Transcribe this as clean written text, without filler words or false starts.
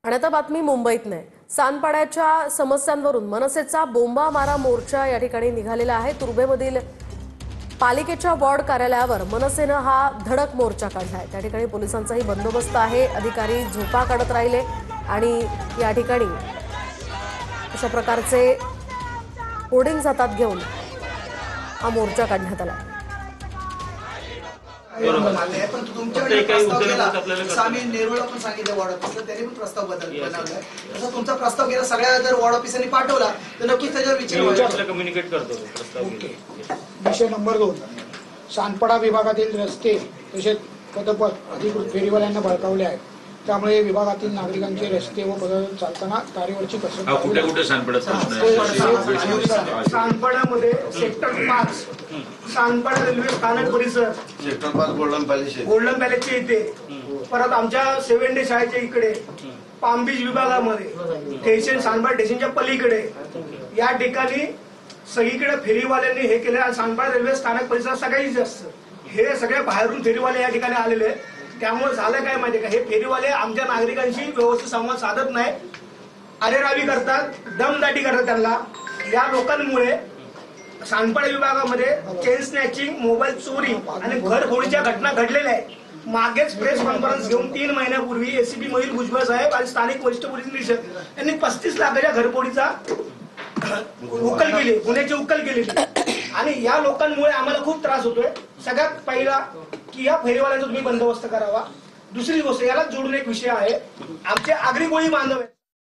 आणि आता बातमी मुंबईतनं आहे। सांदपाड्याच्या समस्यांवरून मनसेचा बोंबामारा मोर्चा या ठिकाणी निघालेला आहे। तुर्भेमधील पालिकेच्या वॉर्ड कार्यालयावर मनसेनं हा धडक मोर्चा काढला आहे। त्या ठिकाणी पोलिसांचाही बंदोबस्त आहे। अधिकारी झोपा काढत राहिले आणि या ठिकाणी अशा प्रकारचे होर्डिंग्ज हातात घेऊन हा मोर्चा काढण्यात आला। पण तुमच्याकडे प्रस्ताव केला आम्ही नेरुळला पण सांगितलं वॉर्ड ऑफिसला, त्यांनी पण प्रस्ताव बनवलाय। तसं तुमचा प्रस्ताव केला सगळ्या जर वॉर्ड ऑफिसरनी पाठवला तर नक्कीच त्याच्यावर विचार कम्युनिकेट करतो प्रस्ताव। विषय नंबर 2, सांदपाडा विभागातील रस्ते तसेच पदपथ अधिकृत फेरीवाल्यांना बळकावले आहेत। त्यामुळे विभागातील नागरिकांचे रस्ते व पदपथ चालताना तारेवरची कसरत कुठे सांदपाड्यामध्ये सेक्टर 5 सांदपाडा रेल्वे स्थानक परिसर, सेक्टर 5 गोल्डन पॅलेसच्या इथे, परत आमच्या 7 डे शाळेच्या इकडे, पाम बीच विभागामध्ये, स्टेशन सांदपाडा स्टेशनच्या पलीकडे या ठिकाणी सगळीकडे फेरीवाल्यांनी हे केले। सांदपाडा रेल्वे स्थानक परिसर सगळ्यात जास्त हे सगळे बाहेरून फेरीवाले या ठिकाणी आलेले आहेत। त्यामुळे झालं काय माहिती का, हे फेरीवाले आमच्या नागरिकांशी व्यवस्थित संवाद साधत नाही, अरेरावी करतात, दमदाटी करतात त्यांना। या लोकांमुळे सांदपाडा विभागामध्ये चेन स्नॅचिंग, मोबाईल चोरी आणि घरफोडीच्या घटना घडलेल्या आहेत। मागेच प्रेस कॉन्फरन्स घेऊन 3 महिन्यापूर्वी एसीपी मयूर भुजबळ साहेब आणि स्थानिक वरिष्ठ पोलीस निरीक्षक यांनी 35 लाखाच्या घरफोडीचा उकल केली, गुन्ह्याची उकल केलेली। आणि या लोकांमुळे आम्हाला खूप त्रास होतोय। सगळ्यात पहिला की या फेरीवाल्यांचा तुम्ही बंदोबस्त करावा। दुसरी गोष्ट याला जोडून एक विषय आहे, आमचे आगरी कोळी बांधव आहेत।